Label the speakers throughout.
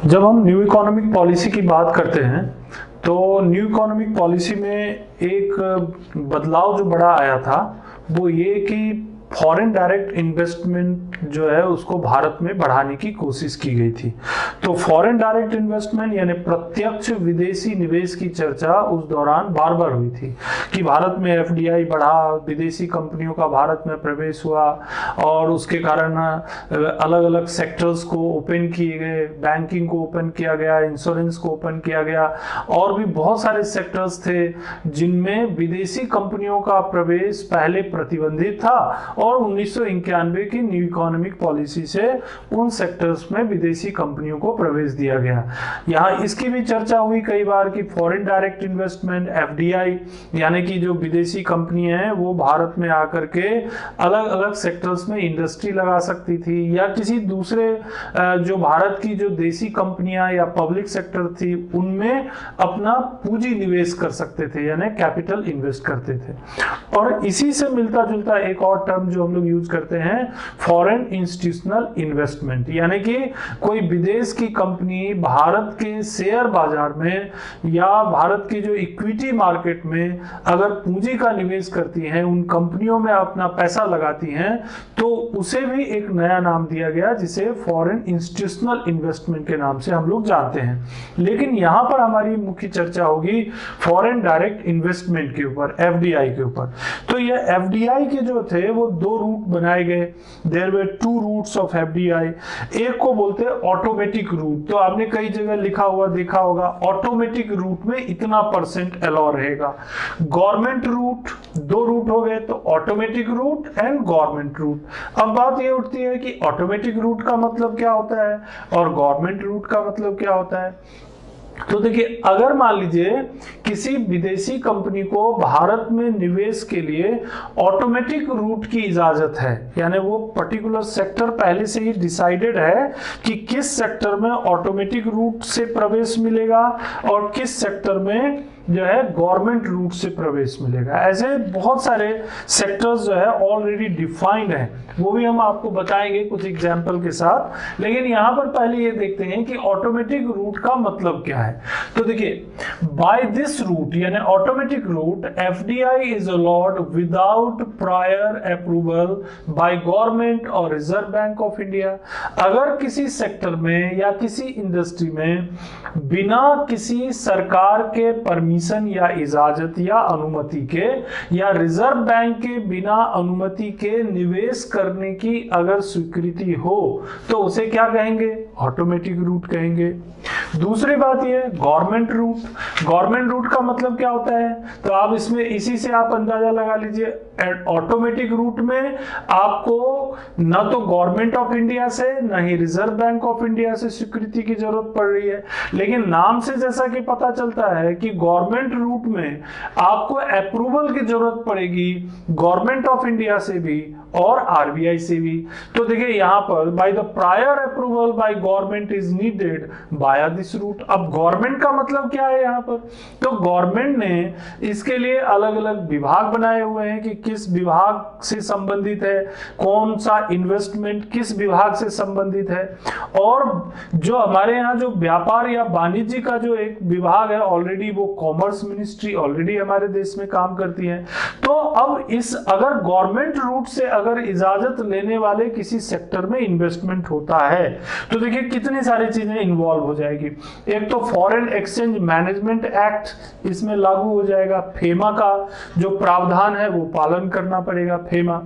Speaker 1: जब हम new economic policy की बात करते हैं तो न्यू इकोनॉमिक पॉलिसी में एक बदलाव जो बड़ा आया था वो ये कि फॉरेन डायरेक्ट इन्वेस्टमेंट जो है उसको भारत में बढ़ाने की कोशिश की गई थी। तो फॉरेन डायरेक्ट इन्वेस्टमेंट यानी प्रत्यक्ष विदेशी निवेश की चर्चा उस दौरान बार बार हुई थी कि भारत में एफडीआई बढ़ा, विदेशी कंपनियों का भारत में प्रवेश हुआ और उसके कारण अलग अलग सेक्टर्स को ओपन किए गए, बैंकिंग को ओपन किया गया, इंश्योरेंस को ओपन किया गया और भी बहुत सारे सेक्टर्स थे जिनमें विदेशी कंपनियों का प्रवेश पहले प्रतिबंधित था और 1991 की न्यू इकोनॉमिक पॉलिसी से उन सेक्टर्स में विदेशी कंपनियों को प्रवेश दिया गया। यहाँ इसकी भी चर्चा हुई कई बार कि फॉरेन डायरेक्ट इन्वेस्टमेंट एफडीआई यानी कि जो विदेशी कंपनियां हैं वो भारत में आकर के अलग अलग सेक्टर्स में इंडस्ट्री लगा सकती थी या किसी दूसरे जो भारत की जो देसी कंपनियां या पब्लिक सेक्टर थी उनमें अपना पूंजी निवेश कर सकते थे यानी कैपिटल इन्वेस्ट करते थे। और इसी से मिलता जुलता एक और टर्म जो हम लोग यूज करते हैं फॉरेन इंस्टीट्यूशनल इन्वेस्टमेंट, यानी कि कोई विदेश की कंपनी भारत के शेयर बाजार में या भारत की जो इक्विटी मार्केट में अगर पूंजी का निवेश करती हैं, उन कंपनियों में अपना पैसा लगाती हैं तो उसे भी एक नया नाम दिया गया जिसे फॉरेन इंस्टीट्यूशनल इन्वेस्टमेंट के नाम से हम लोग जानते हैं। लेकिन यहां पर हमारी मुख्य चर्चा होगी फॉरेन डायरेक्ट इन्वेस्टमेंट के ऊपर, एफडीआई के ऊपर। तो ये एफडीआई के जो थे वो दो रूट बनाए गए। There were two routes of FDI. एक को बोलते हैं ऑटोमेटिक रूट, तो आपने कई जगह लिखा हुआ देखा होगा ऑटोमेटिक रूट में इतना % अलाउ रहेगा। गवर्नमेंट रूट, दो रूट हो गए तो automatic route and government route. अब बात ये उठती है कि ऑटोमेटिक रूट का मतलब क्या होता है और गवर्नमेंट रूट का मतलब क्या होता है। तो देखिए, अगर मान लीजिए किसी विदेशी कंपनी को भारत में निवेश के लिए ऑटोमेटिक रूट की इजाजत है, यानी वो पर्टिकुलर सेक्टर पहले से ही डिसाइडेड है कि किस सेक्टर में ऑटोमेटिक रूट से प्रवेश मिलेगा और किस सेक्टर में जो है गवर्नमेंट रूट से प्रवेश मिलेगा। ऐसे बहुत सारे सेक्टर्स जो है ऑलरेडी डिफाइंड है, वो भी हम आपको बताएंगे कुछ एग्जांपल के साथ। लेकिन यहाँ पर पहले ये देखते हैं कि ऑटोमेटिक रूट का मतलब क्या है। तो देखिए, बाय दिस रूट यानी automatic route FDI is allowed without prior approval by government और रिजर्व बैंक ऑफ इंडिया। अगर किसी सेक्टर में या किसी इंडस्ट्री में बिना किसी सरकार के परमिशन या इजाजत या अनुमति के या रिजर्व बैंक के बिना अनुमति के निवेश करने की अगर स्वीकृति हो तो उसे क्या कहेंगे, ऑटोमेटिक रूट कहेंगे। दूसरी बात यह गवर्नमेंट रूट। गवर्नमेंट रूट का मतलब क्या होता है, तो आप इसमें इसी से आप अंदाजा लगा लीजिए। ऑटोमेटिक रूट में आपको न तो गवर्नमेंट ऑफ इंडिया से न ही रिजर्व बैंक ऑफ इंडिया से स्वीकृति की जरूरत पड़ रही है, लेकिन नाम से जैसा कि पता चलता है कि गवर्नमेंट रूट में आपको अप्रूवल की जरूरत पड़ेगी गवर्नमेंट ऑफ इंडिया से भी और आरबीआई से भी। तो देखिए यहाँ पर by the prior approval by government is needed by this route. अब गवर्नमेंट का मतलब क्या है यहाँ पर, तो गवर्नमेंट ने इसके लिए अलग अलग विभाग बनाए हुए हैं कि किस विभाग से संबंधित है, कौन सा इन्वेस्टमेंट किस विभाग से संबंधित है। और जो हमारे यहाँ जो व्यापार या वाणिज्य का जो एक विभाग है ऑलरेडी, वो कॉमर्स मिनिस्ट्री ऑलरेडी हमारे देश में काम करती है। तो अब इस अगर गवर्नमेंट रूट से अगर इजाजत लेने वाले किसी सेक्टर में इन्वेस्टमेंट होता है तो देखिए कितनी सारी चीजें इन्वॉल्व हो जाएगी। एक तो फॉरेन एक्सचेंज मैनेजमेंट एक्ट इसमें लागू हो जाएगा, फेमा का जो प्रावधान है वो पालन करना पड़ेगा, फेमा।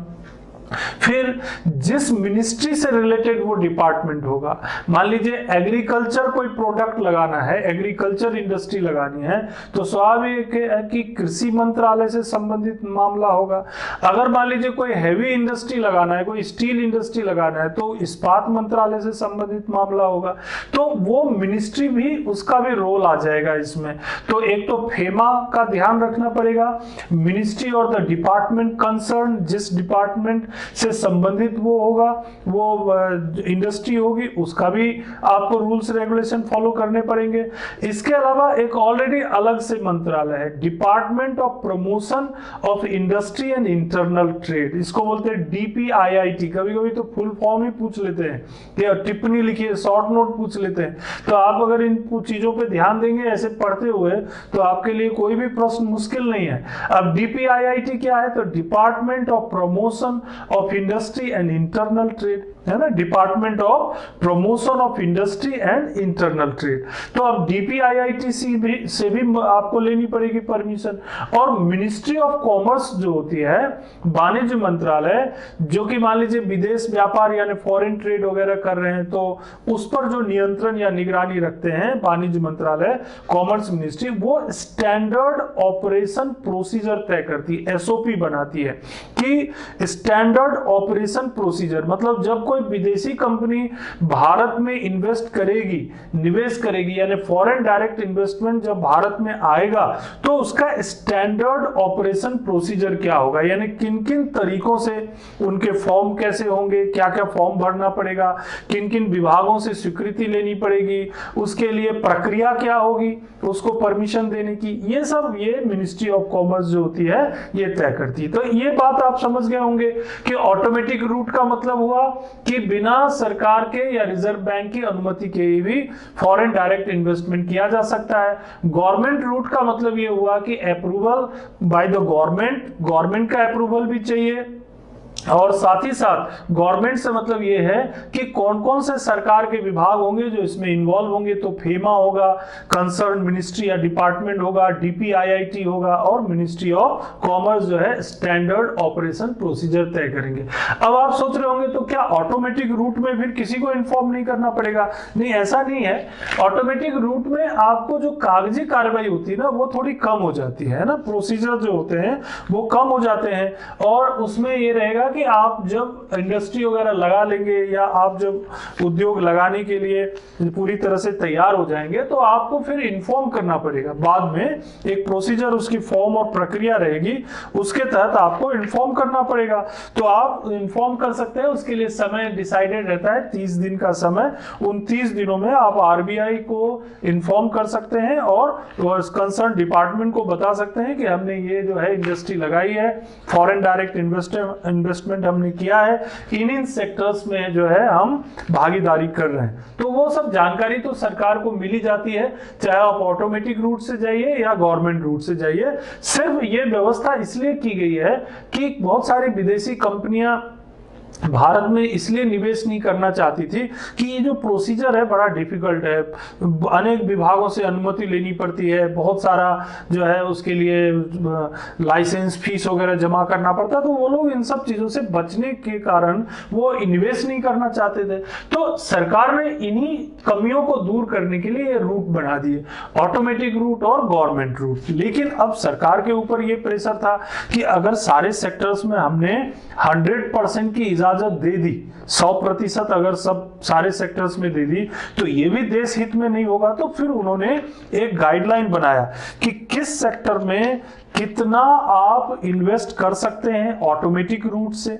Speaker 1: फिर जिस मिनिस्ट्री से रिलेटेड वो डिपार्टमेंट होगा, मान लीजिए एग्रीकल्चर कोई प्रोडक्ट लगाना है, एग्रीकल्चर इंडस्ट्री लगानी है तो स्वाभाविक है कि कृषि मंत्रालय से संबंधित मामला होगा। अगर मान लीजिए कोई हैवी इंडस्ट्री लगाना है, कोई स्टील इंडस्ट्री लगाना है तो इस्पात मंत्रालय से संबंधित मामला होगा। तो वो मिनिस्ट्री भी, उसका भी रोल आ जाएगा इसमें। तो एक तो फेमा का ध्यान रखना पड़ेगा, मिनिस्ट्री और द डिपार्टमेंट कंसर्न, जिस डिपार्टमेंट से संबंधित वो होगा, वो इंडस्ट्री होगी, उसका भी आपको रूल्स रेगुलेशन फॉलो करने पड़ेंगे। इसके अलावा एक ऑलरेडी अलग से मंत्रालय है, department of promotion of industry and internal trade, इसको बोलते हैं DPIIT। कभी कभी तो फुल फॉर्म ही पूछ लेते हैं या टिप्पणी लिखिए, शॉर्ट नोट पूछ लेते हैं। तो आप अगर इन चीजों पे ध्यान देंगे ऐसे पढ़ते हुए तो आपके लिए कोई भी प्रश्न मुश्किल नहीं है। अब DPIIT क्या है, तो department of promotion of industry and internal trade, है ना, department of promotion of industry and internal trade. तो अब DPIIT से भी आपको लेनी पड़ेगी परमिशन। और मिनिस्ट्री ऑफ कॉमर्स जो होती है, वाणिज्य मंत्रालय, जो कि मान लीजिए विदेश व्यापार यानी फॉरेन ट्रेड वगैरह कर रहे हैं तो उस पर जो नियंत्रण या निगरानी रखते हैं वाणिज्य मंत्रालय, कॉमर्स मिनिस्ट्री, वो स्टैंडर्ड ऑपरेशन प्रोसीजर तय करती है, SOP बनाती है कि स्टैंडर्ड ऑपरेशन प्रोसीजर, मतलब जब कोई विदेशी कंपनी भारत में इन्वेस्ट करेगी, निवेश करेगी, यानी फॉरेन डायरेक्ट इन्वेस्टमेंट जब भारत में आएगा तो उसका स्टैंडर्ड ऑपरेशन प्रोसीजर क्या होगा, यानी किन किन तरीकों से उनके फॉर्म कैसे होंगे, क्या क्या फॉर्म भरना पड़ेगा, किन किन विभागों से स्वीकृति लेनी पड़ेगी, उसके लिए प्रक्रिया क्या होगी उसको परमिशन देने की, ये सब ये मिनिस्ट्री ऑफ कॉमर्स जो होती है ये तय करती है। तो ये बात आप समझ गए होंगे कि ऑटोमेटिक रूट का मतलब हुआ कि बिना सरकार के या रिजर्व बैंक की अनुमति के भी फॉरेन डायरेक्ट इन्वेस्टमेंट किया जा सकता है। गवर्नमेंट रूट का मतलब ये हुआ कि अप्रूवल बाय द गवर्नमेंट का अप्रूवल भी चाहिए, और साथ ही साथ गवर्नमेंट से मतलब ये है कि कौन कौन से सरकार के विभाग होंगे जो इसमें इन्वॉल्व होंगे, तो फेमा होगा, कंसर्न मिनिस्ट्री या डिपार्टमेंट होगा, DPIIT होगा, और मिनिस्ट्री ऑफ कॉमर्स जो है स्टैंडर्ड ऑपरेशन प्रोसीजर तय करेंगे। अब आप सोच रहे होंगे तो क्या ऑटोमेटिक रूट में फिर किसी को इन्फॉर्म नहीं करना पड़ेगा? नहीं, ऐसा नहीं है। ऑटोमेटिक रूट में आपको जो कागजी कार्रवाई होती है ना वो थोड़ी कम हो जाती है ना, प्रोसीजर जो होते हैं वो कम हो जाते हैं, और उसमें ये रहेगा कि आप जब इंडस्ट्री वगैरह लगा लेंगे या आप जब उद्योग लगाने के लिए पूरी तरह से तैयार हो जाएंगे तो आपको फिर इन्फॉर्म करना पड़ेगा। बाद में एक प्रोसीजर, उसकी फॉर्म और प्रक्रिया रहेगी, उसके तहत आपको इन्फॉर्म करना पड़ेगा। तो आप इन्फॉर्म कर सकते हैं, उसके लिए समय डिसाइडेड रहता है 30 दिन का समय। उन 30 दिनों में आप RBI को इन्फॉर्म कर सकते हैं और कंसर्न डिपार्टमेंट को बता सकते हैं कि हमने ये जो है इंडस्ट्री लगाई है, फॉरेन डायरेक्ट इन्वेस्टमेंट हमने किया है, इन सेक्टर्स में जो है हम भागीदारी कर रहे हैं। तो वो सब जानकारी तो सरकार को मिली जाती है, चाहे आप ऑटोमेटिक रूट से जाइए या गवर्नमेंट रूट से जाइए। सिर्फ ये व्यवस्था इसलिए की गई है कि बहुत सारी विदेशी कंपनियां भारत में इसलिए निवेश नहीं करना चाहती थी कि ये जो प्रोसीजर है बड़ा डिफिकल्ट है, अनेक विभागों से अनुमति लेनी पड़ती है, बहुत सारा जो है उसके लिए लाइसेंस फीस वगैरह जमा करना पड़ता, तो वो लोग इन सब चीजों से बचने के कारण वो इन्वेस्ट नहीं करना चाहते थे। तो सरकार ने इन्हीं कमियों को दूर करने के लिए ये रूट बना दिए, ऑटोमेटिक रूट और गवर्नमेंट रूट। लेकिन अब सरकार के ऊपर ये प्रेशर था कि अगर सारे सेक्टर्स में हमने 100% की इजाजत दे दी, 100% अगर सब सारे सेक्टर्स में दे दी तो ये भी देश हित में नहीं होगा। तो फिर उन्होंने एक गाइडलाइन बनाया कि किस सेक्टर में कितना आप इन्वेस्ट कर सकते हैं ऑटोमेटिक रूट से,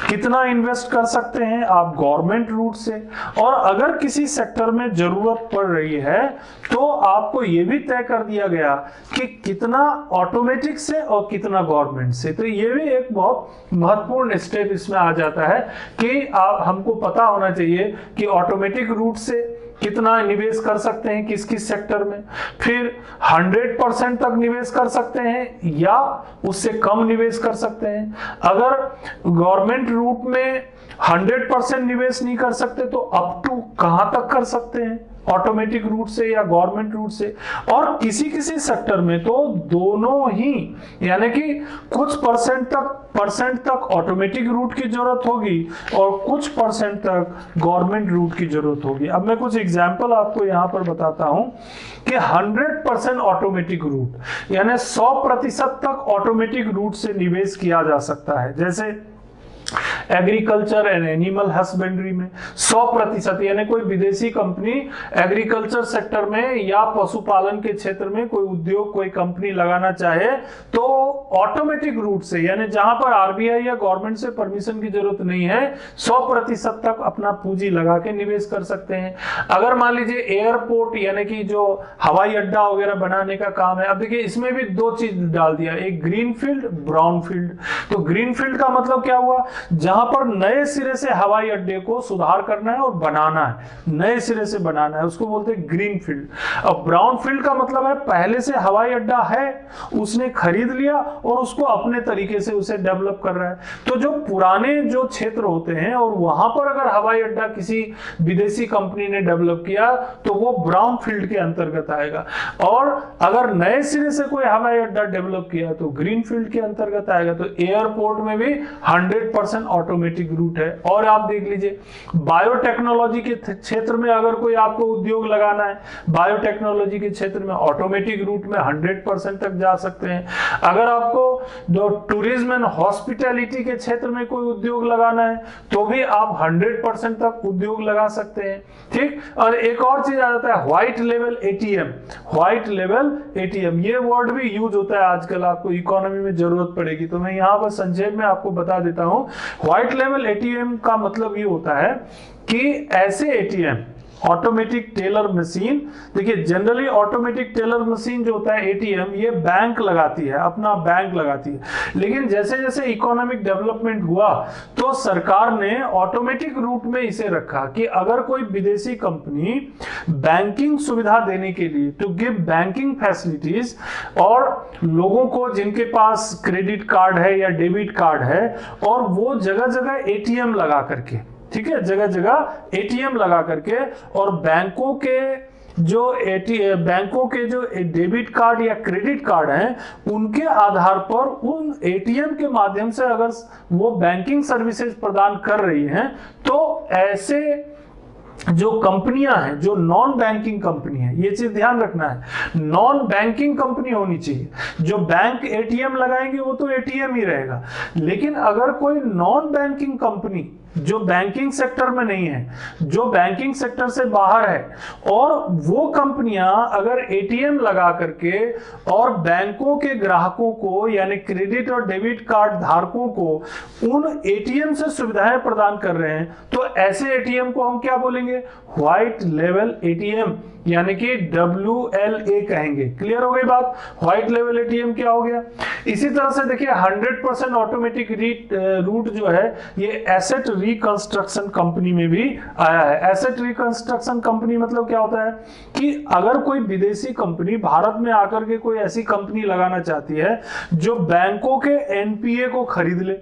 Speaker 1: कितना इन्वेस्ट कर सकते हैं आप गवर्नमेंट रूट से, और अगर किसी सेक्टर में जरूरत पड़ रही है तो आपको यह भी तय कर दिया गया कि कितना ऑटोमेटिक से और कितना गवर्नमेंट से। तो ये भी एक बहुत महत्वपूर्ण स्टेप इसमें आ जाता है कि हमको पता होना चाहिए कि ऑटोमेटिक रूट से कितना निवेश कर सकते हैं किस किस सेक्टर में, फिर 100% तक निवेश कर सकते हैं या उससे कम निवेश कर सकते हैं। अगर गवर्नमेंट रूट में 100% निवेश नहीं कर सकते तो अप टू कहां तक कर सकते हैं, ऑटोमेटिक रूट से या गवर्नमेंट रूट से। और किसी किसी सेक्टर में तो दोनों ही, यानी कि कुछ परसेंट तक ऑटोमेटिक रूट की जरूरत होगी और कुछ परसेंट तक गवर्नमेंट रूट की जरूरत होगी। अब मैं कुछ एग्जांपल आपको यहां पर बताता हूं कि 100% ऑटोमेटिक रूट यानी 100% तक ऑटोमेटिक रूट से निवेश किया जा सकता है। जैसे एग्रीकल्चर एंड एनिमल हस्बेंड्री में 100%, यानी कोई विदेशी कंपनी एग्रीकल्चर सेक्टर में या पशुपालन के क्षेत्र में कोई उद्योग, कोई कंपनी लगाना चाहे तो ऑटोमेटिक रूट से, यानी जहां पर आरबीआई या गवर्नमेंट से परमिशन की जरूरत नहीं है, 100% तक अपना पूंजी लगा के निवेश कर सकते हैं। अगर मान लीजिए एयरपोर्ट यानी कि जो हवाई अड्डा वगैरह बनाने का काम है, अब देखिए इसमें भी दो चीज डाल दिया, एक ग्रीन फील्ड, ब्राउन फील्ड। तो ग्रीन फील्ड का मतलब क्या हुआ, जहां पर नए सिरे से हवाई अड्डे को सुधार करना है और बनाना है, नए सिरे से बनाना है, उसको बोलते हैं ग्रीन फील्ड। अब ब्राउन फील्ड का मतलब है पहले से हवाई अड्डा है, उसने खरीद लिया और उसको अपने तरीके से उसे डेवलप कर रहा है। तो जो पुराने जो क्षेत्र होते हैं और वहां पर अगर हवाई अड्डा किसी विदेशी कंपनी ने डेवलप किया तो वो ब्राउन फील्ड के अंतर्गत आएगा, और अगर नए सिरे से कोई हवाई अड्डा डेवलप किया तो ग्रीन फील्ड के अंतर्गत आएगा। तो एयरपोर्ट में भी 100% ऑटोमेटिक रूट है। और आप देख लीजिए बायोटेक्नोलॉजी के क्षेत्र में अगर कोई आपको उद्योग लगाना है, बायोटेक्नोलॉजी के क्षेत्र में ऑटोमेटिक रूट में 100% तक जा सकते हैं। अगर आपको जो टूरिज्म एंड हॉस्पिटैलिटी के क्षेत्र में कोई उद्योग लगाना है तो भी आप 100% तक उद्योग लगा सकते हैं, ठीक। और एक और चीज आ जाता है white level ATM. White level ATM ये वर्ड भी यूज होता है आजकल, आपको इकोनॉमी में जरूरत पड़ेगी तो मैं यहां पर संक्षेप में आपको बता देता हूं। व्हाइट लेवल एटीएम का मतलब ये होता है कि ऐसे एटीएम, ऑटोमेटिक टेलर मशीन, देखिए जनरली ऑटोमेटिक टेलर मशीन जो होता है एटीएम, ये बैंक लगाती है, अपना बैंक लगाती है। लेकिन जैसे जैसे इकोनॉमिक डेवलपमेंट हुआ तो सरकार ने ऑटोमेटिक रूट में इसे रखा कि अगर कोई विदेशी कंपनी बैंकिंग सुविधा देने के लिए, टू गिव बैंकिंग फैसिलिटीज, और लोगों को जिनके पास क्रेडिट कार्ड है या डेबिट कार्ड है, और वो जगह जगह एटीएम लगा करके, ठीक है, जगह जगह एटीएम लगा करके, और बैंकों के जो डेबिट कार्ड या क्रेडिट कार्ड हैं उनके आधार पर उन एटीएम के माध्यम से अगर वो बैंकिंग सर्विसेज प्रदान कर रही हैं तो ऐसे जो कंपनियां हैं, जो नॉन बैंकिंग कंपनी है, ये चीज ध्यान रखना है, नॉन बैंकिंग कंपनी होनी चाहिए। जो बैंक एटीएम लगाएंगे वो तो एटीएम ही रहेगा, लेकिन अगर कोई नॉन बैंकिंग कंपनी जो बैंकिंग सेक्टर में नहीं है, जो बैंकिंग सेक्टर से बाहर है, और वो कंपनियां अगर एटीएम लगा करके और बैंकों के ग्राहकों को यानी क्रेडिट और डेबिट कार्ड धारकों को उन एटीएम से सुविधाएं प्रदान कर रहे हैं तो ऐसे एटीएम को हम क्या बोलेंगे, व्हाइट लेवल एटीएम, यानी कि WLA कहेंगे। क्लियर हो गई बात, व्हाइट लेवल एटीएम क्या हो गया। इसी तरह से देखिए 100% ऑटोमेटिक रूट जो है ये एसेट रिकंस्ट्रक्शन कंपनी में भी आया है। एसेट रिकंस्ट्रक्शन कंपनी मतलब क्या होता है कि अगर कोई विदेशी कंपनी भारत में आकर के कोई ऐसी कंपनी लगाना चाहती है जो बैंकों के एनपीए को खरीद ले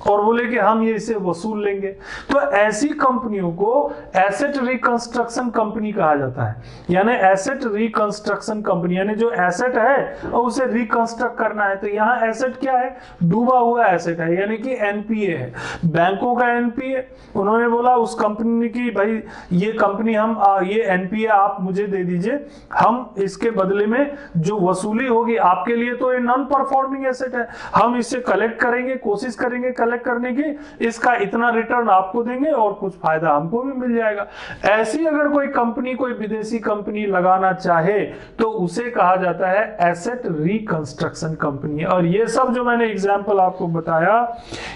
Speaker 1: और बोले कि हम ये इसे वसूल लेंगे, तो ऐसी कंपनियों को एसेट रिकंस्ट्रक्शन कंपनी कहा जाता है। यानी एसेट रिकंस्ट्रक्शन कंपनी, यानी जो एसेट है और उसे रिकंस्ट्रक्ट करना है। तो यहाँ एसेट क्या है, डूबा हुआ एसेट है, यानी कि एनपीए है, बैंकों का एनपीए। उन्होंने बोला उस कंपनी की भाई ये कंपनी हम ये एनपीए आप मुझे दे दीजिए, हम इसके बदले में जो वसूली होगी आपके लिए तो ये नॉन परफॉर्मिंग एसेट है, हम इसे कलेक्ट करेंगे, कोशिश करेंगे कलेक्ट करने की, इसका इतना रिटर्न आपको देंगे और कुछ फायदा हमको भी मिल जाएगा। ऐसी अगर कोई कंपनी, कोई विदेशी कंपनी लगाना चाहे तो उसे कहा जाता है एसेट रिकंस्ट्रक्शन कंपनी। और ये सब जो मैंने एग्जांपल आपको बताया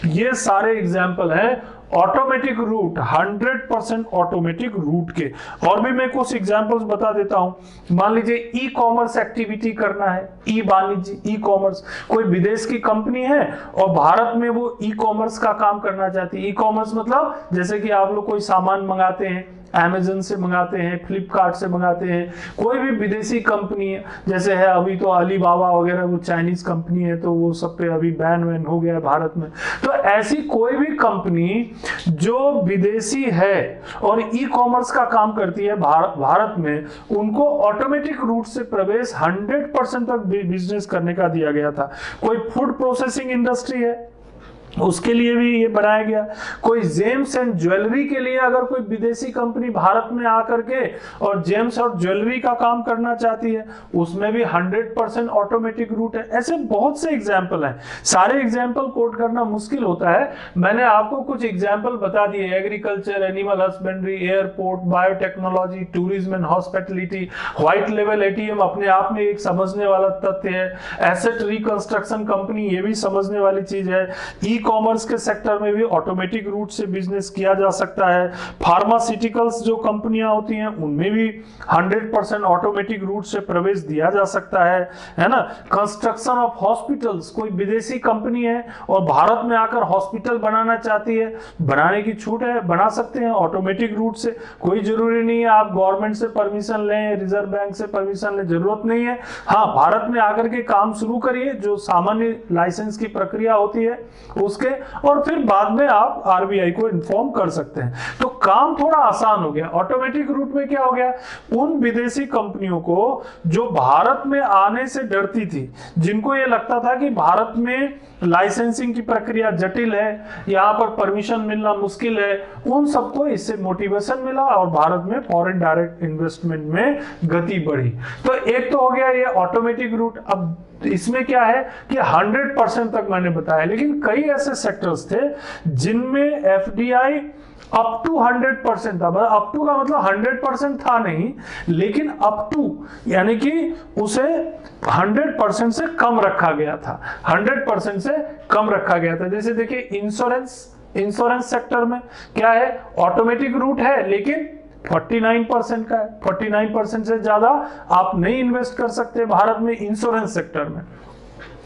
Speaker 1: ये सारे एग्जांपल हैं ऑटोमेटिक रूट, 100% ऑटोमेटिक रूट के। और भी मैं कुछ एग्जांपल्स बता देता हूं। मान लीजिए ई कॉमर्स एक्टिविटी करना है, ई वाणिज्य, ई कॉमर्स, कोई विदेश की कंपनी है और भारत में वो ई कॉमर्स का काम करना चाहती है। ई कॉमर्स मतलब जैसे कि आप लोग कोई सामान मंगाते हैं, अमेज़न से मंगाते हैं, फ्लिपकार्ट से मंगाते हैं, कोई भी विदेशी कंपनी है, जैसे है अभी तो अलीबाबा वगैरह, वो चाइनीज कंपनी है तो वो सब पे अभी बैन वैन हो गया है भारत में। तो ऐसी कोई भी कंपनी जो विदेशी है और ई कॉमर्स का काम करती है भारत में, उनको ऑटोमेटिक रूट से प्रवेश 100% तक बिजनेस करने का दिया गया था। कोई फूड प्रोसेसिंग इंडस्ट्री है, उसके लिए भी ये बनाया गया। कोई जेम्स एंड ज्वेलरी के लिए अगर कोई विदेशी कंपनी भारत में आकर के और जेम्स और ज्वेलरी का काम करना चाहती है, उसमें भी 100% ऑटोमेटिक रूट है। ऐसे बहुत से एग्जाम्पल हैं, सारे एग्जाम्पल कोट करना मुश्किल होता है। मैंने आपको कुछ एग्जाम्पल बता दिए, agriculture, animal husbandry, airport, biotechnology, tourism and hospitality. White level ATM अपने आप में एक समझने वाला तथ्य है। एसेट रिकंस्ट्रक्शन कंपनी, ये भी समझने वाली चीज है। ई कॉमर्स के सेक्टर में भी ऑटोमेटिक रूट से बिजनेस किया जा सकता है। फार्मास्यूटिकल्स जो कंपनियां होती हैं उनमें भी 100% ऑटोमेटिक रूट से प्रवेश दिया जा सकता है ना। कंस्ट्रक्शन ऑफ हॉस्पिटल्स, कोई विदेशी कंपनी है और भारत में आकर हॉस्पिटल बनाना चाहती है, बनाने की छूट है, बना सकते हैं ऑटोमेटिक रूट से। कोई जरूरी नहीं है आप गवर्नमेंट से परमिशन लें, रिजर्व बैंक से परमिशन लें, जरूरत नहीं है। हाँ, भारत में आकर के काम शुरू करिए, जो सामान्य लाइसेंस की प्रक्रिया होती है उसके, और फिर बाद में आप आरबीआई को इन्फॉर्म कर सकते हैं। तो काम थोड़ा आसान हो गया। ऑटोमेटिक रूट में क्या हो गया, उन विदेशी कंपनियों को जो भारत में आने से डरती थी, जिनको ये लगता था कि भारत में लाइसेंसिंग की प्रक्रिया जटिल है, यहां पर परमिशन मिलना मुश्किल है, उन सबको इससे मोटिवेशन मिला और भारत में फॉरेन डायरेक्ट इन्वेस्टमेंट में गति बढ़ी। तो एक तो हो गया ये ऑटोमेटिक रूट। अब इसमें क्या है कि 100% तक मैंने बताया, लेकिन कई ऐसे सेक्टर्स थे जिनमें एफडीआई अप टू 100% था। अप टू का मतलब 100% था नहीं, लेकिन अप टू यानी कि उसे 100% से कम रखा गया था, 100% से कम रखा गया था। जैसे देखिए इंश्योरेंस सेक्टर में क्या है, ऑटोमेटिक रूट है लेकिन 49% का है। 49% से ज्यादा आप नहीं इन्वेस्ट कर सकते भारत में इंश्योरेंस सेक्टर में।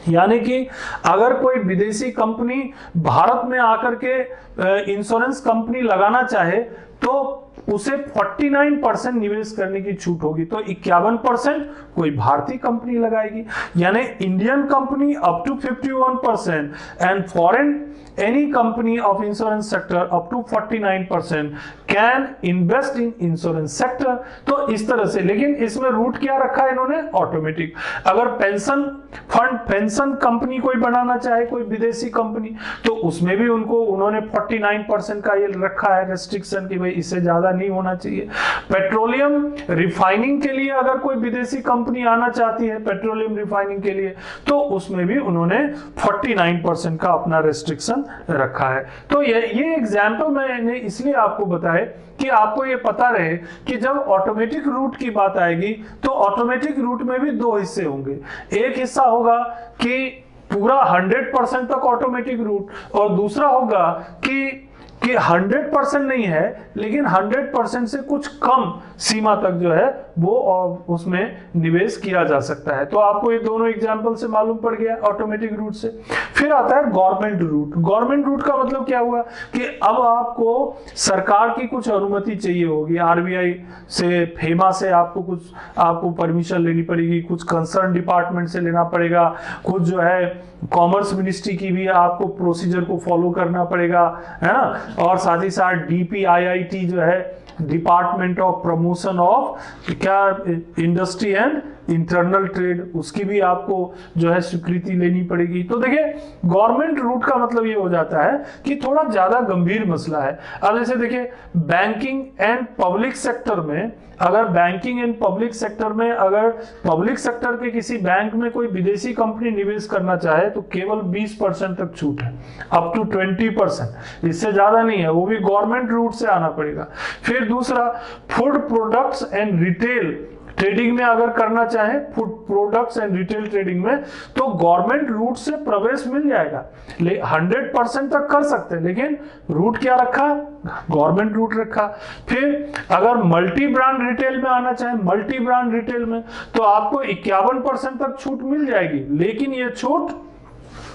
Speaker 1: यानी कि अगर कोई विदेशी कंपनी भारत में आकर के इंश्योरेंस कंपनी लगाना चाहे तो उसे 49% निवेश करने की छूट होगी, तो 51% कोई भारतीय कंपनी लगाएगी। यानी Indian company up to 51% and foreign any company of insurance sector up to 49% can invest in insurance sector. तो इस तरह से, लेकिन इसमें रूट क्या रखा है इन्होंने, ऑटोमेटिक। अगर पेंशन फंड, पेंशन कंपनी कोई बनाना चाहे कोई विदेशी कंपनी, तो उसमें भी उन्होंने 49% का ये रखा है रेस्ट्रिक्शन कि भाई इससे ज्यादा नहीं होना चाहिए। पेट्रोलियम रिफाइनिंग के लिए अगर कोई विदेशी कंपनी आना चाहती है पेट्रोलियम रिफाइनिंग के लिए, तो उसमें भी उन्होंने 49% का अपना रेस्ट्रिक्शन रखा है। तो ये एग्जाम्पल मैंने इसलिए आपको बताया कि आपको ये पता रहे कि जब ऑटोमेटिक रूट की बात आएगी तो ऑटोमेटिक रूट में भी दो हिस्से होंगे। एक हिस्सा होगा कि पूरा 100% तक ऑटोमेटिक रूट, और दूसरा होगा कि 100% नहीं है लेकिन 100% से कुछ कम सीमा तक जो है वो उसमें निवेश किया जा सकता है। तो आपको ये दोनों एग्जांपल से मालूम पड़ गया ऑटोमेटिक रूट से। फिर आता है गवर्नमेंट रूट। गवर्नमेंट रूट का मतलब क्या हुआ कि अब आपको सरकार की कुछ अनुमति चाहिए होगी, आरबीआई से, फेमा से आपको परमिशन लेनी पड़ेगी, कुछ कंसर्न डिपार्टमेंट से लेना पड़ेगा, कुछ जो है कॉमर्स मिनिस्ट्री की भी आपको प्रोसीजर को फॉलो करना पड़ेगा, है ना। और साथ ही साथ डीपीआईआईटी जो है, डिपार्टमेंट ऑफ प्रमोशन ऑफ क्या इंडस्ट्री एंड इंटरनल ट्रेड, उसकी भी आपको जो है स्वीकृति लेनी पड़ेगी। तो देखिए गवर्नमेंट रूट का मतलब ये हो जाता है कि थोड़ा ज्यादा गंभीर मसला है। अब जैसे देखिए बैंकिंग एंड पब्लिक सेक्टर में, अगर बैंकिंग एंड पब्लिक सेक्टर में अगर पब्लिक सेक्टर के किसी बैंक में कोई विदेशी कंपनी निवेश करना चाहे तो केवल 20% तक छूट है, अप टू 20%, इससे ज्यादा नहीं है, वो भी गवर्नमेंट रूट से आना पड़ेगा। फिर दूसरा, food products and retail trading में अगर करना चाहे, food products and retail trading में, तो गवर्नमेंट रूट से प्रवेश मिल जाएगा। 100% तक कर सकते हैं, लेकिन रूट क्या रखा, गवर्नमेंट रूट रखा। फिर अगर मल्टी ब्रांड रिटेल में आना चाहे, मल्टी ब्रांड रिटेल में, तो आपको 51% तक छूट मिल जाएगी, लेकिन ये छूट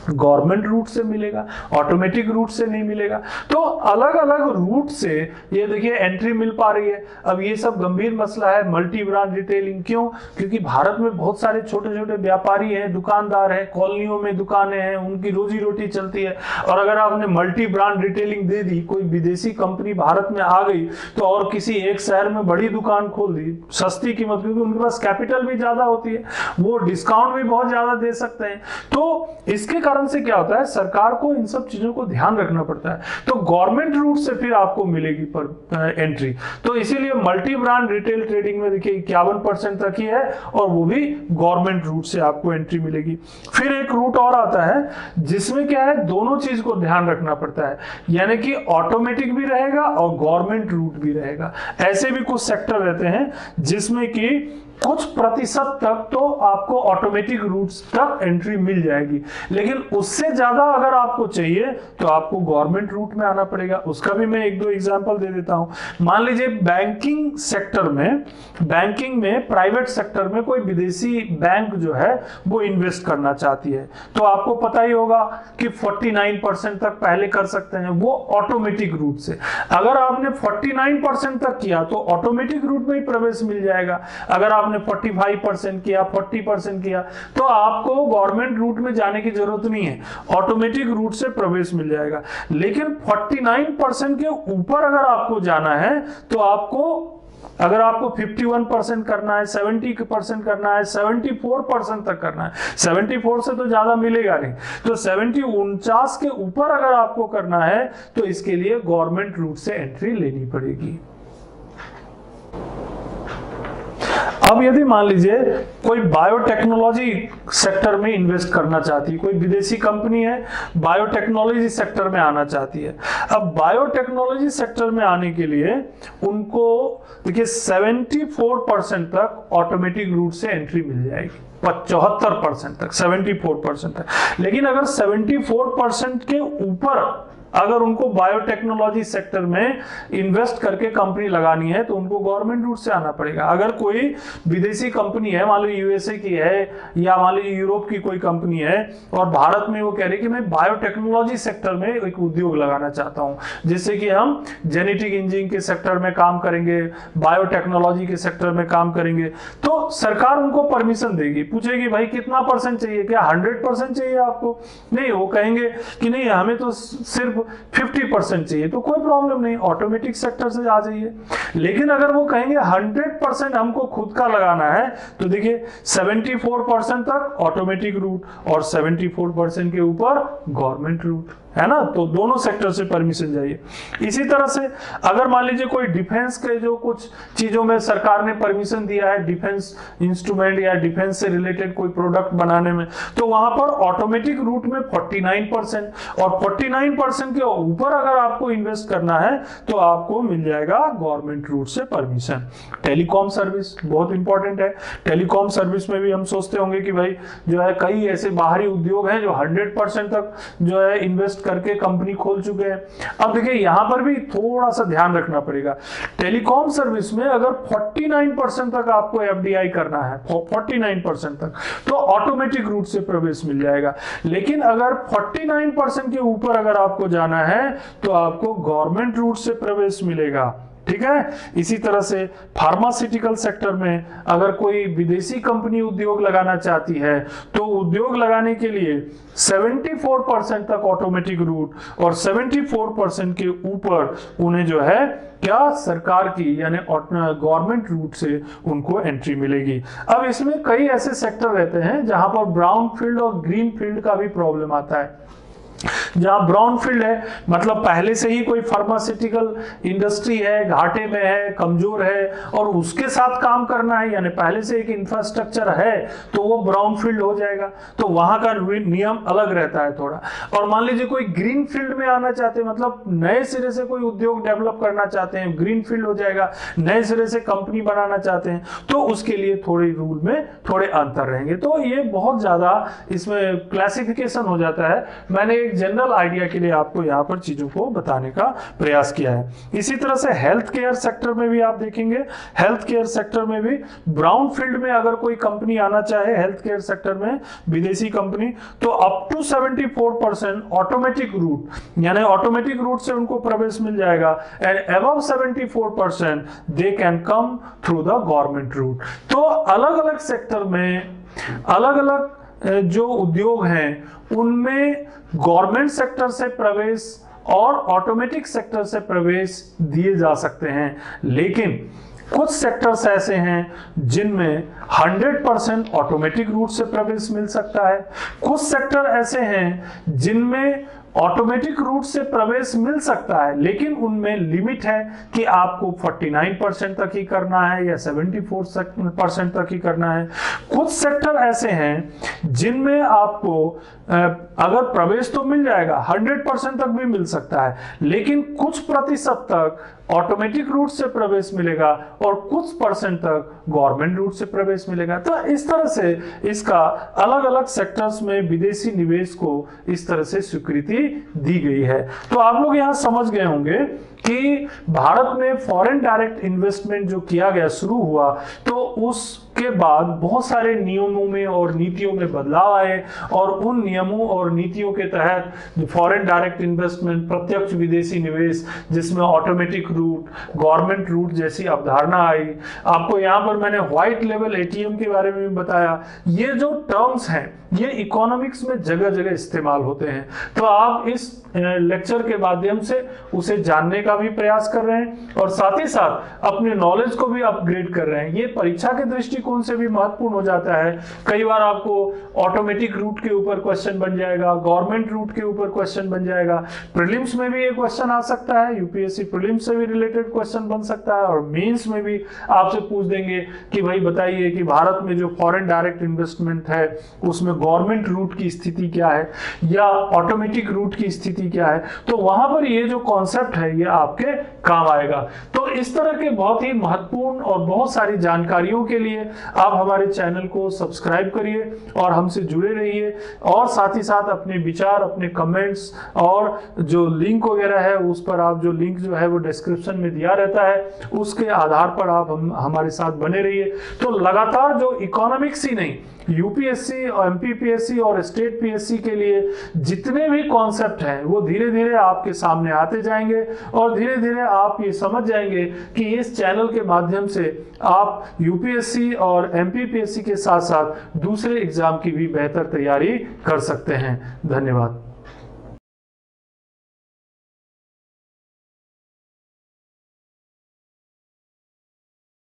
Speaker 1: गवर्नमेंट रूट से मिलेगा, ऑटोमेटिक रूट से नहीं मिलेगा। तो अलग अलग रूट से ये देखिए एंट्री मिल पा रही है। अब ये सब गंभीर मसला है मल्टी ब्रांड रिटेलिंग। क्यों? क्योंकि भारत में बहुत सारे छोटे छोटे व्यापारी हैं, दुकानदार हैं, कॉलोनियों में दुकानें हैं, उनकी रोजी रोटी चलती है। और अगर आपने मल्टी ब्रांड रिटेलिंग दे दी, कोई विदेशी कंपनी भारत में आ गई तो और किसी एक शहर में बड़ी दुकान खोल दी सस्ती कीमत, क्योंकि उनके पास कैपिटल भी ज्यादा होती है, वो डिस्काउंट भी बहुत ज्यादा दे सकते हैं। तो इसके कारण से क्या होता है, सरकार को इन सब चीजों को ध्यान रखना पड़ता है। तो गवर्नमेंट रूट से फिर आपको मिलेगी पर एंट्री। तो इसीलिए मल्टी ब्रांड रिटेल ट्रेडिंग में देखिए 51% तक ही है, और वो भी गवर्नमेंट रूट से आपको एंट्री मिलेगी। फिर एक रूट और आता है जिसमें क्या है, दोनों चीज को ध्यान रखना पड़ता है, यानी कि ऑटोमेटिक भी रहेगा और गवर्नमेंट रूट भी रहेगा। ऐसे भी कुछ सेक्टर रहते हैं जिसमें कि कुछ प्रतिशत तक तो आपको ऑटोमेटिक रूट्स तक एंट्री मिल जाएगी, लेकिन उससे ज्यादा अगर आपको चाहिए तो आपको गवर्नमेंट रूट में आना पड़ेगा। उसका भी मैं एक दो एग्जांपल दे देता हूं। मान लीजिए बैंकिंग सेक्टर में, बैंकिंग में प्राइवेट सेक्टर में कोई विदेशी बैंक जो है वो इन्वेस्ट करना चाहती है, तो आपको पता ही होगा कि 49% तक पहले कर सकते हैं वो ऑटोमेटिक रूट से। अगर आपने 49% तक किया तो ऑटोमेटिक रूट में ही प्रवेश मिल जाएगा। अगर आपने 45% किया, 40% किया, तो आपको गवर्नमेंट रूट में जाने की जरूरत नहीं है, ऑटोमेटिक रूट से प्रवेश मिल जाएगा। लेकिन 49% के ऊपर अगर आपको जाना है तो अगर आपको 51% करना है, 70% करना है, 74% तक करना है, 74 से तो ज्यादा मिलेगा नहीं, तो 49 के ऊपर अगर आपको करना है तो इसके लिए गवर्नमेंट रूट से एंट्री लेनी पड़ेगी। अब यदि मान लीजिए कोई बायोटेक्नोलॉजी सेक्टर में इन्वेस्ट करना चाहती है, कोई विदेशी कंपनी है बायोटेक्नोलॉजी सेक्टर में आना चाहती है। अब बायोटेक्नोलॉजी सेक्टर में आने के लिए उनको देखिए 74% तक ऑटोमेटिक रूट से एंट्री मिल जाएगी, 74% तक, 74% तक। लेकिन अगर 74% के ऊपर अगर उनको बायोटेक्नोलॉजी सेक्टर में इन्वेस्ट करके कंपनी लगानी है तो उनको गवर्नमेंट रूट से आना पड़ेगा। अगर कोई विदेशी कंपनी है, मान लो यूएसए की है या मान लो यूरोप की कोई कंपनी है, और भारत में वो कह रही है कि मैं बायोटेक्नोलॉजी सेक्टर में एक उद्योग लगाना चाहता हूं, जिससे कि हम जेनेटिक इंजीनियरिंग के सेक्टर में काम करेंगे, बायोटेक्नोलॉजी के सेक्टर में काम करेंगे, तो सरकार उनको परमिशन देगी। पूछेगी भाई कितना परसेंट चाहिए, क्या 100% चाहिए आपको? नहीं, वो कहेंगे कि नहीं हमें तो सिर्फ 50% चाहिए, तो कोई प्रॉब्लम नहीं, ऑटोमेटिक सेक्टर से आ जाइए। लेकिन अगर वो कहेंगे 100% हमको खुद का लगाना है, तो देखिए 74% तक ऑटोमेटिक रूट और 74% के ऊपर गवर्नमेंट रूट, है ना। तो दोनों सेक्टर से परमिशन चाहिए। इसी तरह से अगर मान लीजिए कोई डिफेंस के जो कुछ चीजों में सरकार ने परमिशन दिया है, डिफेंस इंस्ट्रूमेंट या डिफेंस से रिलेटेड कोई प्रोडक्ट बनाने में, तो वहां पर ऑटोमेटिक रूट में 49% और 49% के ऊपर अगर आपको इन्वेस्ट करना है तो आपको मिल जाएगा गवर्नमेंट रूट से परमिशन। टेलीकॉम सर्विस बहुत इंपॉर्टेंट है। टेलीकॉम सर्विस में भी हम सोचते होंगे कि भाई जो है कई ऐसे बाहरी उद्योग हैं जो 100% तक जो है इन्वेस्ट करके कंपनी खोल चुके हैं। अब देखिए यहां पर भी थोड़ा सा ध्यान रखना पड़ेगा। टेलीकॉम सर्विस में अगर 49% तक आपको एफडीआई करना है, 49% तक, तो ऑटोमेटिक रूट से प्रवेश मिल जाएगा। लेकिन अगर 49% के ऊपर अगर आपको जाना है तो आपको गवर्नमेंट रूट से प्रवेश मिलेगा। ठीक है। इसी तरह से फार्मास्यूटिकल सेक्टर में अगर कोई विदेशी कंपनी उद्योग लगाना चाहती है तो उद्योग लगाने के लिए 74% तक ऑटोमेटिक रूट और 74% के ऊपर उन्हें जो है क्या सरकार की यानी गवर्नमेंट रूट से उनको एंट्री मिलेगी। अब इसमें कई ऐसे सेक्टर रहते हैं जहां पर ब्राउन फील्ड और ग्रीन फील्ड का भी प्रॉब्लम आता है। जहां ब्राउन फील्ड है मतलब पहले से ही कोई फार्मास्यूटिकल इंडस्ट्री है, घाटे में है, कमजोर है और उसके साथ काम करना है, यानी पहले से एक इंफ्रास्ट्रक्चर है, तो वो ब्राउन फील्ड हो जाएगा। तो वहां का नियम अलग रहता है थोड़ा। और मान लीजिए कोई ग्रीन फील्ड में आना चाहते हैं, मतलब नए सिरे से कोई उद्योग डेवलप करना चाहते हैं, ग्रीन फील्ड हो जाएगा। नए सिरे से कंपनी बनाना चाहते हैं तो उसके लिए थोड़े रूल में थोड़े अंतर रहेंगे। तो ये बहुत ज्यादा इसमें क्लासिफिकेशन हो जाता है। मैंने एक जनरल आइडिया के लिए आपको यहाँ पर चीजों को बताने का प्रयास किया है। इसी तरह से हेल्थ केयर सेक्टर में भी आप देखेंगे, हेल्थ केयर सेक्टर में भी ब्राउन फील्ड में अगर कोई कंपनी आना चाहे हेल्थ केयर सेक्टर में, विदेशी कंपनी, तो अप टू 74% ऑटोमेटिक रूट यानी ऑटोमेटिक रूट से उनको प्रवेश मिल जाएगा and above 74% they can come through the government route. तो अलग अलग सेक्टर में अलग अलग जो उद्योग हैं उनमें गवर्नमेंट सेक्टर से प्रवेश और ऑटोमेटिक सेक्टर से प्रवेश दिए जा सकते हैं। लेकिन कुछ सेक्टर्स ऐसे हैं जिनमें 100% ऑटोमेटिक रूट से प्रवेश मिल सकता है, कुछ सेक्टर ऐसे हैं जिनमें ऑटोमेटिक रूट से प्रवेश मिल सकता है लेकिन उनमें लिमिट है कि आपको 49% तक ही करना है या 74% तक ही करना है। कुछ सेक्टर ऐसे हैं जिनमें आपको अगर प्रवेश तो मिल जाएगा, 100% तक भी मिल सकता है, लेकिन कुछ प्रतिशत तक ऑटोमेटिक रूट से प्रवेश मिलेगा और कुछ परसेंट तक गवर्नमेंट रूट से प्रवेश मिलेगा। तो इस तरह से इसका अलग अलग सेक्टर्स में विदेशी निवेश को इस तरह से स्वीकृति दी गई है। तो आप लोग यहां समझ गए होंगे कि भारत में फॉरेन डायरेक्ट इन्वेस्टमेंट जो किया गया शुरू हुआ तो उसके बाद बहुत सारे नियमों में और नीतियों में बदलाव आए और उन नियमों और नीतियों के तहत फॉरेन डायरेक्ट इन्वेस्टमेंट, प्रत्यक्ष विदेशी निवेश जिसमें ऑटोमेटिक रूट, गवर्नमेंट रूट जैसी अवधारणा आई। आपको यहाँ पर मैंने व्हाइट लेवल एटीएम के बारे में भी बताया। ये जो टर्म्स हैं ये इकोनॉमिक्स में जगह जगह इस्तेमाल होते हैं, तो आप इस लेक्चर के माध्यम से उसे जानने का भी प्रयास कर रहे हैं और साथ ही साथ अपने नॉलेज को भी अपग्रेड कर रहे हैं। ये परीक्षा के दृष्टिकोण से भी महत्वपूर्ण हो जाता है। कई बार आपको ऑटोमेटिक रूट के ऊपर क्वेश्चन बन जाएगा, गवर्नमेंट रूट के ऊपर क्वेश्चन बन जाएगा, प्रीलिम्स में भी ये क्वेश्चन आ सकता है, यूपीएससी प्रीलिम्स से भी रिलेटेड क्वेश्चन बन सकता है और मेंस में भी आपसे पूछ देंगे कि भाई बताइए कि भारत में जो फॉरेन डायरेक्ट इन्वेस्टमेंट है उसमें गवर्नमेंट रूट की स्थिति क्या है या ऑटोमेटिक रूट की स्थिति क्या है। तो वहां पर ये जो कॉन्सेप्ट है ये आपके काम आएगा। तो इस तरह के बहुत ही महत्वपूर्ण और बहुत सारी जानकारियों के लिए आप हमारे चैनल को सब्सक्राइब करिए और हमसे जुड़े रहिए और साथ ही साथ अपने विचार, अपने कमेंट्स और जो लिंक वगैरह है उस पर आप जो लिंक जो है वो डिस्क्रिप्शन में दिया रहता है उसके आधार पर आप हमारे साथ बने रहिए। तो लगातार जो इकोनॉमिक्स ही नहीं, यूपीएससी और एमपीपीएससी और स्टेट पीएससी के लिए जितने भी कॉन्सेप्ट हैं वो धीरे धीरे आपके सामने आते जाएंगे और धीरे धीरे आप ये समझ जाएंगे कि इस चैनल के माध्यम से आप यूपीएससी और एमपीपीएससी के साथ साथ दूसरे एग्जाम की भी बेहतर तैयारी कर सकते हैं। धन्यवाद।